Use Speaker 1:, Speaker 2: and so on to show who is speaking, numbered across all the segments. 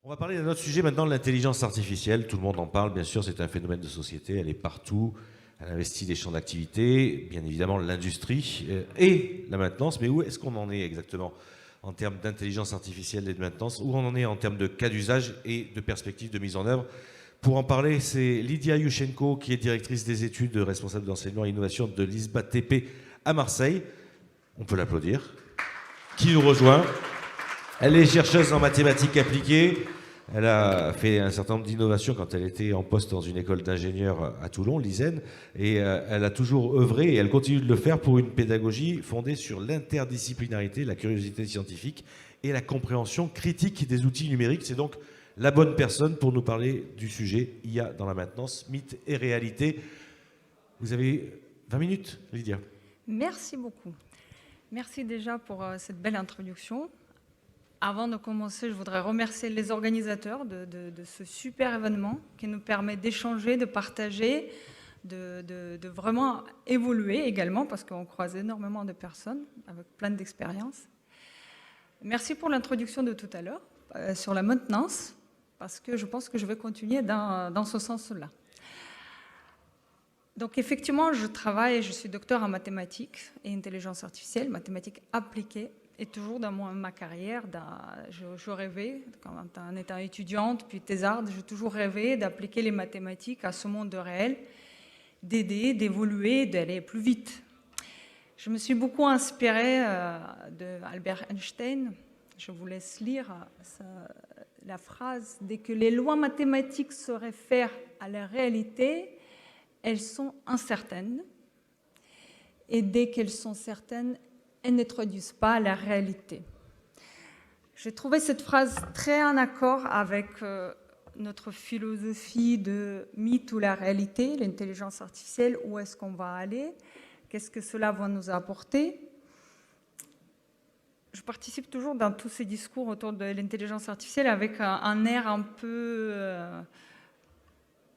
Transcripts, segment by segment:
Speaker 1: On va parler d'un autre sujet maintenant, de l'intelligence artificielle. Tout le monde en parle, bien sûr, c'est un phénomène de société, elle est partout. Elle investit des champs d'activité, bien évidemment l'industrie et la maintenance. Mais où est-ce qu'on en est exactement en termes d'intelligence artificielle et de maintenance? Où on en est en termes de cas d'usage et de perspectives de mise en œuvre? Pour en parler, c'est Lydia Yushchenko, qui est directrice des études, responsable d'enseignement et innovation de l'ISBA TP à Marseille. On peut l'applaudir. Qui nous rejoint. Elle est chercheuse en mathématiques appliquées. Elle a fait un certain nombre d'innovations quand elle était en poste dans une école d'ingénieurs à Toulon, l'ISEN, et elle a toujours œuvré, et elle continue de le faire, pour une pédagogie fondée sur l'interdisciplinarité, la curiosité scientifique et la compréhension critique des outils numériques. C'est donc la bonne personne pour nous parler du sujet IA dans la maintenance, mythe et réalité. Vous avez 20 minutes, Lydia.
Speaker 2: Merci beaucoup. Merci déjà pour cette belle introduction. Avant de commencer, je voudrais remercier les organisateurs de ce super événement qui nous permet d'échanger, de partager, de vraiment évoluer également, parce qu'on croise énormément de personnes avec plein d'expériences. Merci pour l'introduction de tout à l'heure sur la maintenance, parce que je pense que je vais continuer dans ce sens-là. Donc effectivement, je suis docteur en mathématiques et intelligence artificielle, mathématiques appliquées. Et toujours dans ma carrière, je rêvais, en étant étudiante, puis thésarde, j'ai toujours rêvé d'appliquer les mathématiques à ce monde réel, d'aider, d'évoluer, d'aller plus vite. Je me suis beaucoup inspirée d'Albert Einstein. Je vous laisse lire la phrase « Dès que les lois mathématiques se réfèrent à la réalité, elles sont incertaines. Et dès qu'elles sont certaines, elles ne traduisent pas la réalité. » J'ai trouvé cette phrase très en accord avec notre philosophie de mythe ou la réalité, l'intelligence artificielle, où est-ce qu'on va aller, qu'est-ce que cela va nous apporter. Je participe toujours dans tous ces discours autour de l'intelligence artificielle avec un air un peu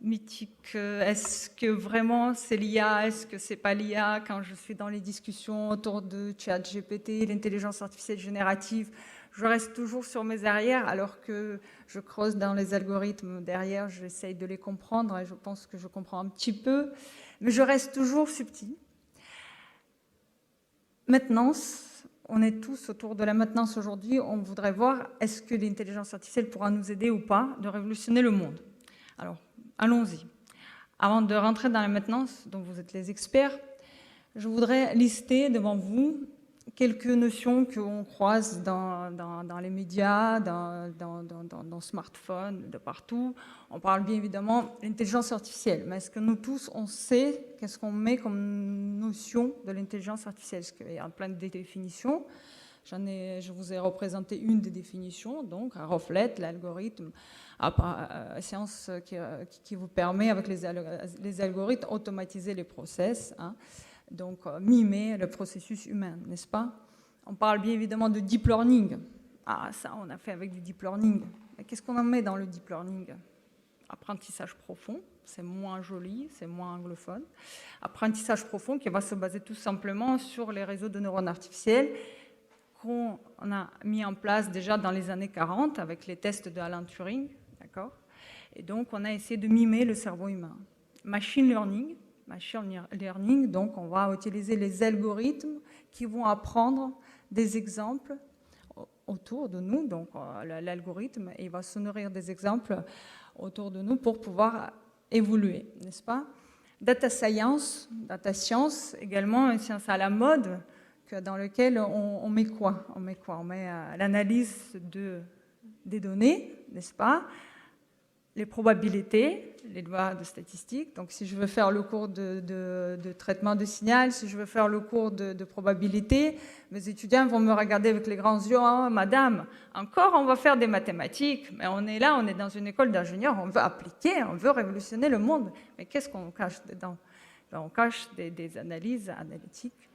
Speaker 2: mythique. Est-ce que vraiment c'est l'IA? Est-ce que c'est pas l'IA? Quand je suis dans les discussions autour de ChatGPT, l'intelligence artificielle générative, je reste toujours sur mes arrières, alors que je creuse dans les algorithmes derrière, j'essaye de les comprendre et je pense que je comprends un petit peu, mais je reste toujours subtil. Maintenance, on est tous autour de la maintenance aujourd'hui. On voudrait voir, est-ce que l'intelligence artificielle pourra nous aider ou pas de révolutionner le monde? Alors, allons-y. Avant de rentrer dans la maintenance, dont vous êtes les experts, je voudrais lister devant vous quelques notions qu'on croise dans les médias, dans smartphones, de partout. On parle bien évidemment d'intelligence artificielle, mais est-ce que nous tous, on sait qu'est-ce qu'on met comme notion de l'intelligence artificielle? Parce qu'il y a plein de définitions. Je vous ai représenté une des définitions, donc un reflète, l'algorithme, science qui vous permet, avec les algorithmes, automatiser les process, hein, donc mimer le processus humain, n'est-ce pas? On parle bien évidemment de deep learning. Ah, ça, on a fait avec du deep learning. Mais qu'est-ce qu'on en met dans le deep learning? Apprentissage profond, c'est moins joli, c'est moins anglophone. Apprentissage profond qui va se baser tout simplement sur les réseaux de neurones artificiels qu'on a mis en place déjà dans les années 40 avec les tests de Alan Turing, d'accord? Et donc, on a essayé de mimer le cerveau humain. Machine learning, donc on va utiliser les algorithmes qui vont apprendre des exemples autour de nous. Donc, l'algorithme, il va se nourrir des exemples autour de nous pour pouvoir évoluer, n'est-ce pas? Data science également, une science à la mode, dans lequel on met quoi? On met l'analyse des données, n'est-ce pas? Les probabilités, les lois de statistique. Donc, si je veux faire le cours de traitement de signal, si je veux faire le cours de probabilité, mes étudiants vont me regarder avec les grands yeux. Oh, madame, encore on va faire des mathématiques, mais on est là, on est dans une école d'ingénieurs, on veut appliquer, on veut révolutionner le monde. Mais qu'est-ce qu'on cache dedans? Ben, on cache des analyses analytiques.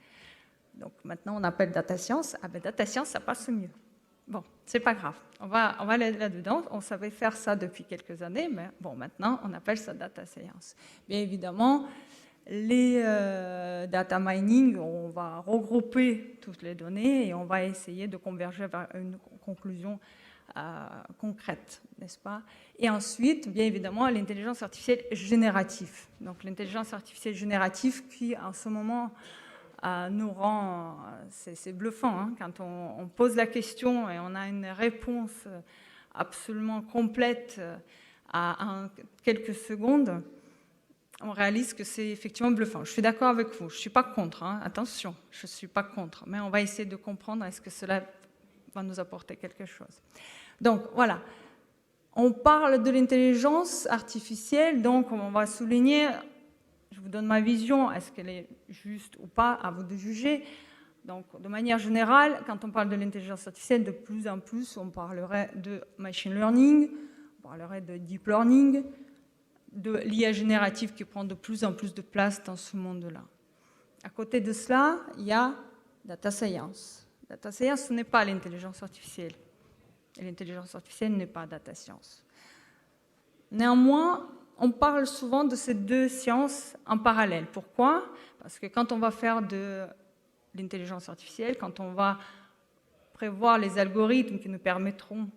Speaker 2: Donc maintenant, on appelle data science. Ah ben data science, ça passe mieux. Bon, c'est pas grave. On va aller là-dedans. On savait faire ça depuis quelques années, mais bon, maintenant, on appelle ça data science. Bien évidemment, Les data mining, on va regrouper toutes les données et on va essayer de converger vers une conclusion concrète, n'est-ce pas? Et ensuite, bien évidemment, l'intelligence artificielle générative. Donc l'intelligence artificielle générative qui, en ce moment, nous rend... C'est bluffant, hein, quand on pose la question et on a une réponse absolument complète en quelques secondes, on réalise que c'est effectivement bluffant. Je suis d'accord avec vous, je ne suis pas contre, hein, attention, je ne suis pas contre, mais on va essayer de comprendre est-ce que cela va nous apporter quelque chose. Donc voilà, on parle de l'intelligence artificielle, donc on va souligner, je vous donne ma vision, est-ce qu'elle est juste ou pas, à vous de juger. Donc de manière générale, quand on parle de l'intelligence artificielle, de plus en plus, on parlerait de machine learning, on parlerait de deep learning, de l'IA générative qui prend de plus en plus de place dans ce monde-là. À côté de cela, il y a data science. Data science, ce n'est pas l'intelligence artificielle. Et l'intelligence artificielle n'est pas data science. Néanmoins, on parle souvent de ces deux sciences en parallèle. Pourquoi? Parce que quand on va faire de l'intelligence artificielle, quand on va prévoir les algorithmes qui nous permettront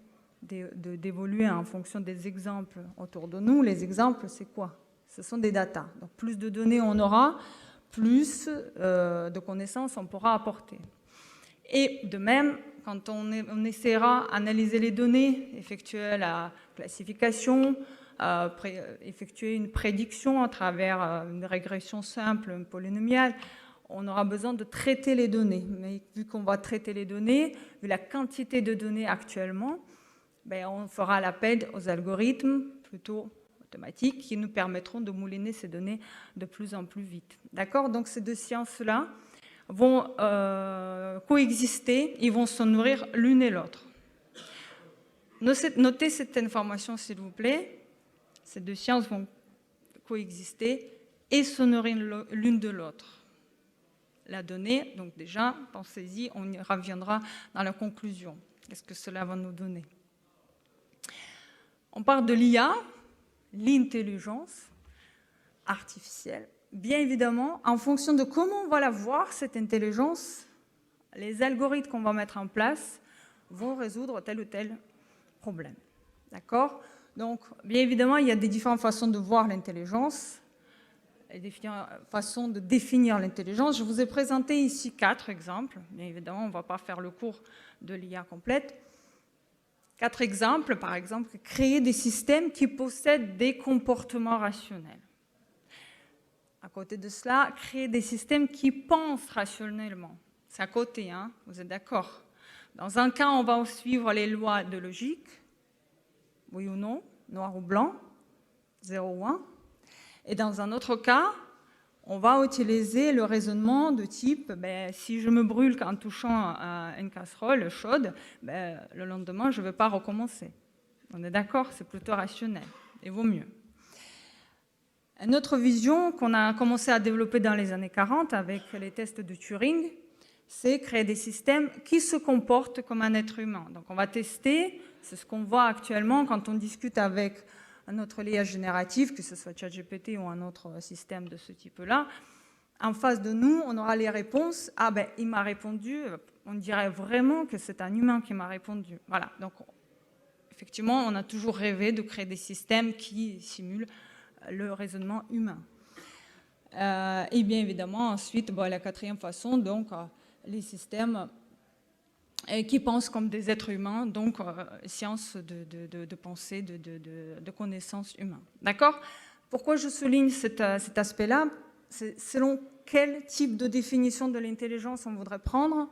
Speaker 2: d'évoluer en fonction des exemples autour de nous. Les exemples, c'est quoi? Ce sont des datas. Donc, plus de données on aura, plus de connaissances on pourra apporter. Et de même, quand on essaiera d'analyser les données, effectuer la classification, effectuer une prédiction à travers une régression simple, une polynomiale, on aura besoin de traiter les données. Mais vu qu'on va traiter les données, vu la quantité de données actuellement, on fera l'appel aux algorithmes plutôt automatiques qui nous permettront de mouliner ces données de plus en plus vite. D'accord? Donc ces deux sciences-là vont coexister, ils vont se nourrir l'une et l'autre. Notez cette information, s'il vous plaît. Ces deux sciences vont coexister et se nourrir l'une de l'autre. La donnée, donc déjà, pensez-y, on y reviendra dans la conclusion. Qu'est-ce que cela va nous donner? On parle de l'IA, l'intelligence artificielle. Bien évidemment, en fonction de comment on va la voir, cette intelligence, les algorithmes qu'on va mettre en place vont résoudre tel ou tel problème. D'accord? Donc, bien évidemment, il y a des différentes façons de voir l'intelligence, et des façons de définir l'intelligence. Je vous ai présenté ici 4 exemples. Bien évidemment, on ne va pas faire le cours de l'IA complète. 4 exemples, par exemple, créer des systèmes qui possèdent des comportements rationnels. À côté de cela, créer des systèmes qui pensent rationnellement. C'est à côté, hein, vous êtes d'accord? Dans un cas, on va suivre les lois de logique, oui ou non, noir ou blanc, 0 ou 1. Et dans un autre cas, on va utiliser le raisonnement de type si je me brûle en touchant une casserole chaude, le lendemain, je ne vais pas recommencer. On est d'accord? C'est plutôt rationnel. Et vaut mieux. Une autre vision qu'on a commencé à développer dans les années 40 avec les tests de Turing, c'est créer des systèmes qui se comportent comme un être humain. Donc on va tester, c'est ce qu'on voit actuellement quand on discute avec un autre IA génératif, que ce soit ChatGPT ou un autre système de ce type-là. En face de nous, on aura les réponses. Ah il m'a répondu, on dirait vraiment que c'est un humain qui m'a répondu. Voilà, donc effectivement, on a toujours rêvé de créer des systèmes qui simulent le raisonnement humain. Et bien évidemment, ensuite, la quatrième façon, donc, les systèmes qui pensent comme des êtres humains, donc science de pensée, de connaissance humaine. D'accord? Pourquoi je souligne cet aspect-là? C'est selon quel type de définition de l'intelligence on voudrait prendre,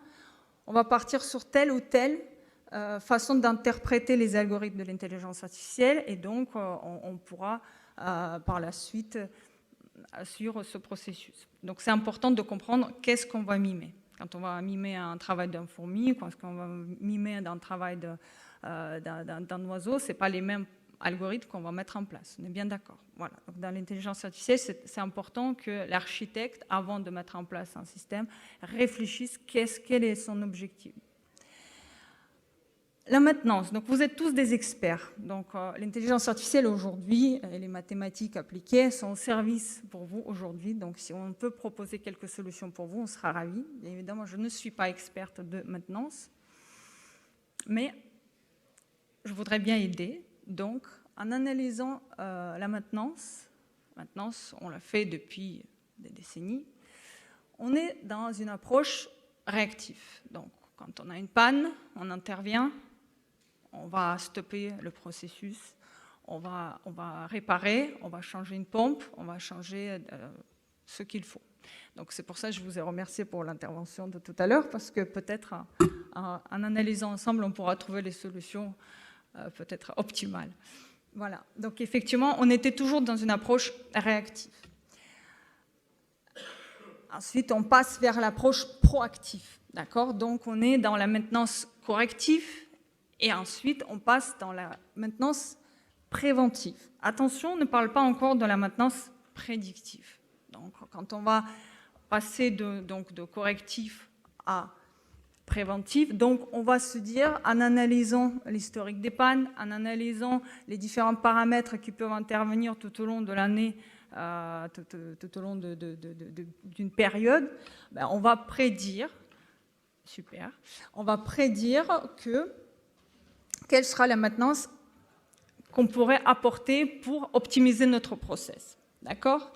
Speaker 2: on va partir sur telle ou telle façon d'interpréter les algorithmes de l'intelligence artificielle, et donc on pourra par la suite suivre ce processus. Donc c'est important de comprendre qu'est-ce qu'on va mimer. Quand on va mimer un travail d'un fourmi, quand on va mimer un travail d'un oiseau, ce n'est pas les mêmes algorithmes qu'on va mettre en place. On est bien d'accord. Voilà. Donc dans l'intelligence artificielle, c'est important que l'architecte, avant de mettre en place un système, réfléchisse quel est son objectif. La maintenance, donc vous êtes tous des experts. Donc l'intelligence artificielle aujourd'hui et les mathématiques appliquées sont au service pour vous aujourd'hui. Donc si on peut proposer quelques solutions pour vous, on sera ravis. Bien évidemment, je ne suis pas experte de maintenance, mais je voudrais bien aider. Donc en analysant la maintenance, on l'a fait depuis des décennies, on est dans une approche réactive. Donc quand on a une panne, on intervient. On va stopper le processus, on va réparer, on va changer une pompe, on va changer ce qu'il faut. Donc c'est pour ça que je vous ai remercié pour l'intervention de tout à l'heure, parce que peut-être en analysant ensemble, on pourra trouver les solutions peut-être optimales. Voilà, donc effectivement, on était toujours dans une approche réactive. Ensuite, on passe vers l'approche proactive, d'accord? Donc on est dans la maintenance corrective, et ensuite, on passe dans la maintenance préventive. Attention, on ne parle pas encore de la maintenance prédictive. Donc, quand on va passer de correctif à préventif, donc on va se dire, en analysant l'historique des pannes, en analysant les différents paramètres qui peuvent intervenir tout au long de l'année, tout au long d'une période, ben, on va prédire, super, on va prédire quelle sera la maintenance qu'on pourrait apporter pour optimiser notre process. D'accord?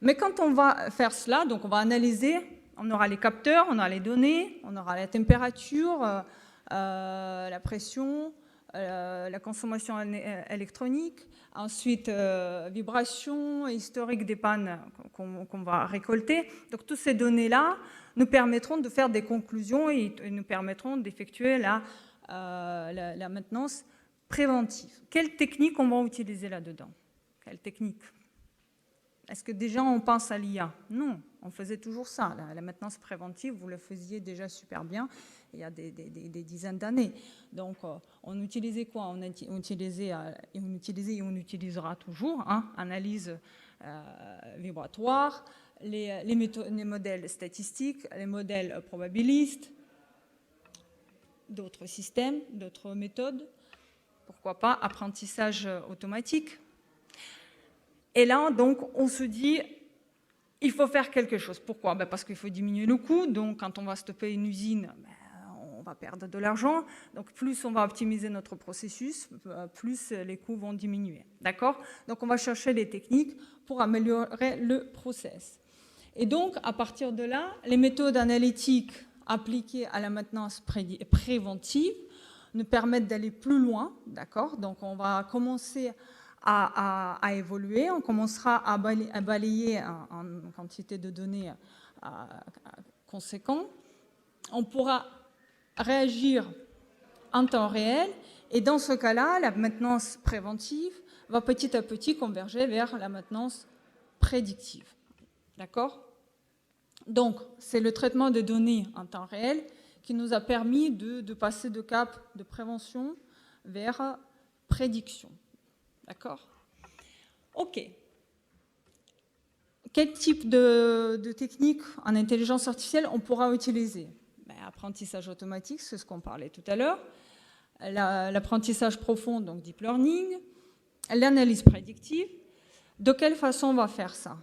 Speaker 2: Mais quand on va faire cela, donc on va analyser, on aura les capteurs, on aura les données, on aura la température, la pression, la consommation électronique, ensuite vibration, historique des pannes qu'on va récolter. Donc toutes ces données-là nous permettront de faire des conclusions et nous permettront d'effectuer la maintenance préventive. Quelle technique on va utiliser là-dedans? Quelle technique? Est-ce que déjà on pense à l'IA? Non, on faisait toujours ça. La maintenance préventive, vous le faisiez déjà super bien il y a des dizaines d'années. Donc on utilisait quoi? On utilisait et on utilisera toujours, hein, analyse vibratoire, les modèles statistiques, les modèles probabilistes, d'autres systèmes, d'autres méthodes, pourquoi pas apprentissage automatique. Et là, donc, on se dit, il faut faire quelque chose. Pourquoi? Ben parce qu'il faut diminuer le coût. Donc, quand on va stopper une usine, ben, on va perdre de l'argent. Donc, plus on va optimiser notre processus, plus les coûts vont diminuer. D'accord? Donc, on va chercher des techniques pour améliorer le process. Et donc, à partir de là, les méthodes analytiques appliquées à la maintenance préventive nous permettent d'aller plus loin, d'accord? Donc, on va commencer à évoluer, on commencera à balayer en quantité de données conséquente. On pourra réagir en temps réel, et dans ce cas-là, la maintenance préventive va petit à petit converger vers la maintenance prédictive, d'accord? Donc, c'est le traitement des données en temps réel qui nous a permis de passer de cap de prévention vers prédiction. D'accord? OK. Quel type de technique en intelligence artificielle on pourra utiliser? Ben, apprentissage automatique, c'est ce qu'on parlait tout à l'heure. L'apprentissage profond, donc deep learning. L'analyse prédictive. De quelle façon on va faire ça?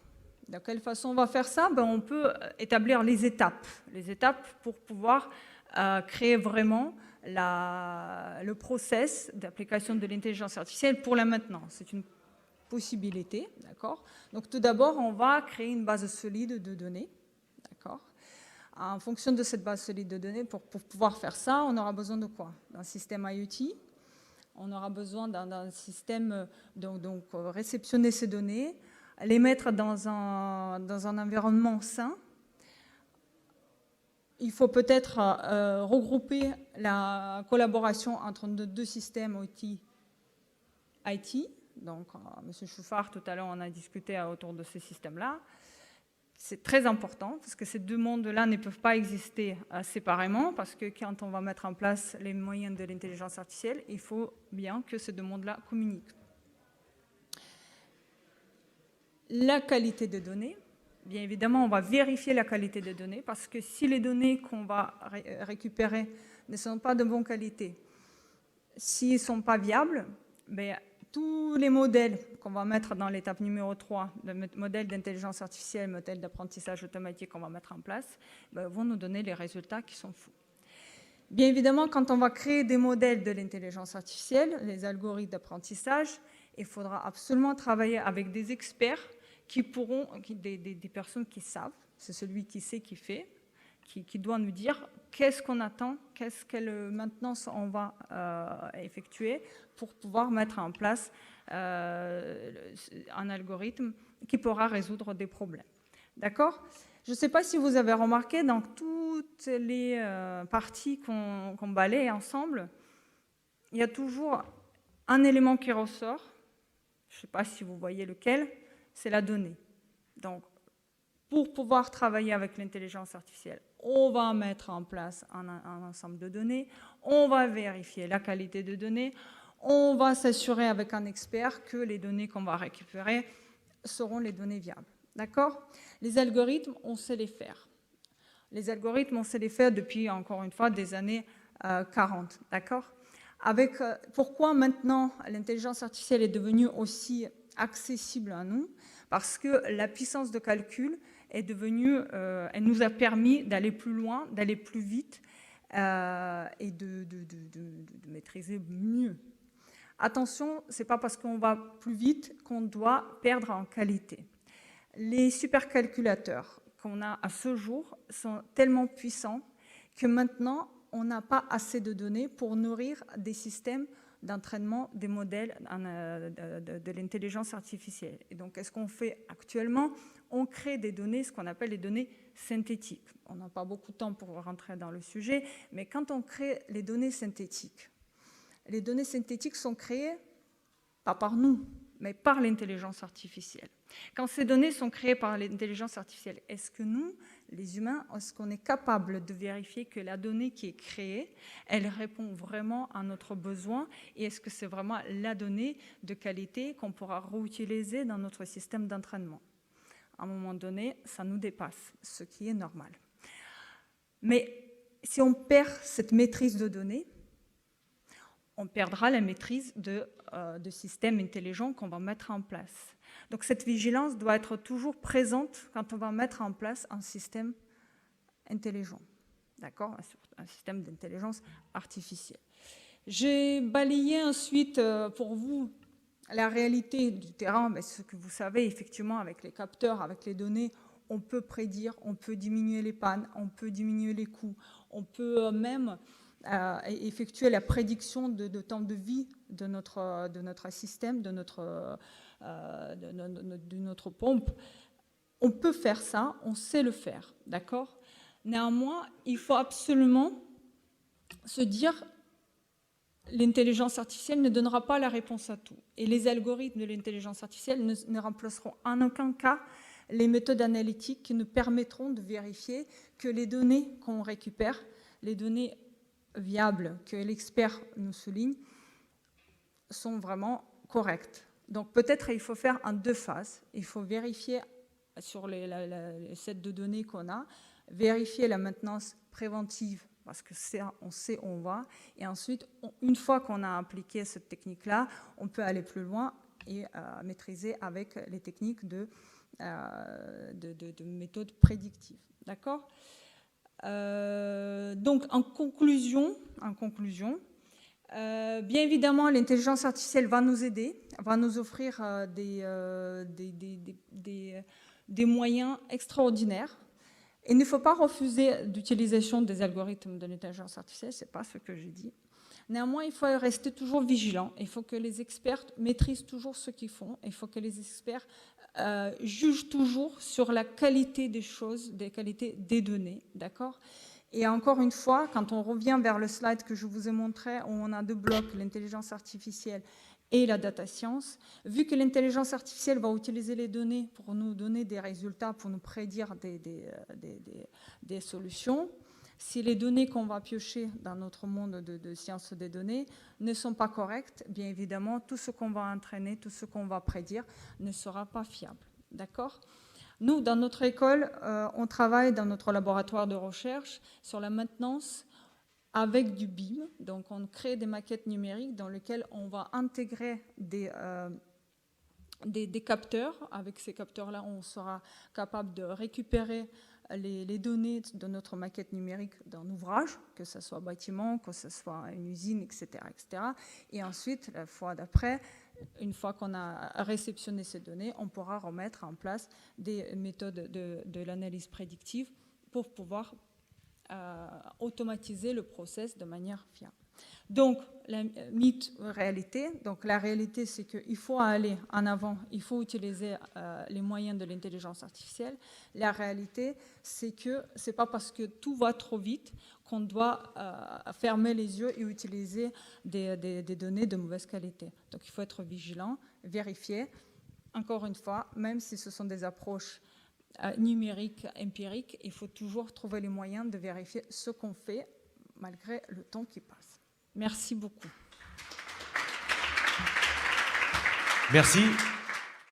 Speaker 2: De quelle façon on va faire ça? Ben, on peut établir les étapes pour pouvoir créer vraiment le process d'application de l'intelligence artificielle pour la maintenance. C'est une possibilité, d'accord? Donc tout d'abord, on va créer une base solide de données, d'accord? En fonction de cette base solide de données, pour pouvoir faire ça, on aura besoin de quoi? D'un système IoT. On aura besoin d'un système, donc réceptionner ces données, les mettre dans un environnement sain. Il faut peut-être regrouper la collaboration entre nos deux systèmes IT. Donc, M. Chouffard, tout à l'heure, on a discuté autour de ces systèmes-là. C'est très important parce que ces deux mondes-là ne peuvent pas exister séparément, parce que quand on va mettre en place les moyens de l'intelligence artificielle, il faut bien que ces deux mondes-là communiquent. La qualité des données. Bien évidemment, on va vérifier la qualité des données, parce que si les données qu'on va récupérer ne sont pas de bonne qualité, s'ils ne sont pas viables, ben, tous les modèles qu'on va mettre dans l'étape numéro 3, le modèle d'intelligence artificielle, modèle d'apprentissage automatique qu'on va mettre en place, ben, vont nous donner les résultats qui sont fous. Bien évidemment, quand on va créer des modèles de l'intelligence artificielle, les algorithmes d'apprentissage, il faudra absolument travailler avec des experts qui pourront, des personnes qui savent, c'est celui qui sait qui fait, qui doit nous dire qu'est-ce qu'on attend, quelle maintenance on va effectuer pour pouvoir mettre en place un algorithme qui pourra résoudre des problèmes. D'accord ? Je ne sais pas si vous avez remarqué, dans toutes les parties qu'on balaye ensemble, il y a toujours un élément qui ressort. Je ne sais pas si vous voyez lequel, c'est la donnée. Donc, pour pouvoir travailler avec l'intelligence artificielle, on va mettre en place un ensemble de données, on va vérifier la qualité de données, on va s'assurer avec un expert que les données qu'on va récupérer seront les données viables. D'accord ? Les algorithmes, on sait les faire. Les algorithmes, on sait les faire depuis, encore une fois, des années 40. D'accord ? Pourquoi maintenant l'intelligence artificielle est devenue aussi accessible à nous? Parce que la puissance de calcul est devenue, elle nous a permis d'aller plus loin, d'aller plus vite et de maîtriser mieux. Attention, ce n'est pas parce qu'on va plus vite qu'on doit perdre en qualité. Les supercalculateurs qu'on a à ce jour sont tellement puissants que maintenant, on n'a pas assez de données pour nourrir des systèmes d'entraînement des modèles de l'intelligence artificielle. Et donc, qu'est-ce qu'on fait actuellement? On crée des données, ce qu'on appelle les données synthétiques. On n'a pas beaucoup de temps pour rentrer dans le sujet, mais quand on crée les données synthétiques sont créées, pas par nous, mais par l'intelligence artificielle. Quand ces données sont créées par l'intelligence artificielle, est-ce que nous, les humains, est-ce qu'on est capable de vérifier que la donnée qui est créée, elle répond vraiment à notre besoin et est-ce que c'est vraiment la donnée de qualité qu'on pourra réutiliser dans notre système d'entraînement? À un moment donné, ça nous dépasse, ce qui est normal. Mais si on perd cette maîtrise de données, on perdra la maîtrise de systèmes intelligents qu'on va mettre en place. Donc cette vigilance doit être toujours présente quand on va mettre en place un système intelligent, d'accord, un système d'intelligence artificielle. J'ai balayé ensuite pour vous la réalité du terrain, mais ce que vous savez effectivement avec les capteurs, avec les données, on peut prédire, on peut diminuer les pannes, on peut diminuer les coûts, on peut même effectuer la prédiction de temps de vie de notre système, de notre pompe. On peut faire ça, on sait le faire, d'accord? Néanmoins, il faut absolument se dire l'intelligence artificielle ne donnera pas la réponse à tout. Et les algorithmes de l'intelligence artificielle ne remplaceront en aucun cas les méthodes analytiques qui nous permettront de vérifier que les données qu'on récupère, les données viables que l'expert nous souligne, sont vraiment correctes. Donc peut-être il faut faire en deux phases. Il faut vérifier sur les sets de données qu'on a, vérifier la maintenance préventive, parce que on sait où on va. Et ensuite, une fois qu'on a appliqué cette technique-là, on peut aller plus loin et maîtriser avec les techniques de méthodes prédictives. D'accord ? Donc, en conclusion, bien évidemment, l'intelligence artificielle va nous aider, va nous offrir des moyens extraordinaires. Il ne faut pas refuser l'utilisation des algorithmes de l'intelligence artificielle, ce n'est pas ce que j'ai dit. Néanmoins, il faut rester toujours vigilant. Il faut que les experts maîtrisent toujours ce qu'ils font. Il faut que les experts jugent toujours sur la qualité des choses, des qualités des données. D'accord ? Et encore une fois, quand on revient vers le slide que je vous ai montré, où on a deux blocs, l'intelligence artificielle et la data science, vu que l'intelligence artificielle va utiliser les données pour nous donner des résultats, pour nous prédire des solutions, si les données qu'on va piocher dans notre monde de sciences des données ne sont pas correctes, bien évidemment, tout ce qu'on va entraîner, tout ce qu'on va prédire ne sera pas fiable. D'accord ? Nous, dans notre école, on travaille dans notre laboratoire de recherche sur la maintenance avec du BIM. Donc, on crée des maquettes numériques dans lesquelles on va intégrer des capteurs. Avec ces capteurs-là, on sera capable de récupérer les données de notre maquette numérique d'un ouvrage, que ce soit bâtiment, que ce soit une usine, etc., etc. Et ensuite, la fois d'après, une fois qu'on a réceptionné ces données, on pourra remettre en place des méthodes de l'analyse prédictive pour pouvoir automatiser le process de manière fiable. Donc, la réalité. Donc, la réalité, c'est qu'il faut aller en avant, il faut utiliser les moyens de l'intelligence artificielle. La réalité, c'est que c'est pas parce que tout va trop vite qu'on doit fermer les yeux et utiliser des données de mauvaise qualité. Donc, il faut être vigilant, vérifier. Encore une fois, même si ce sont des approches numériques, empiriques, il faut toujours trouver les moyens de vérifier ce qu'on fait malgré le temps qui passe. Merci beaucoup.
Speaker 1: Merci.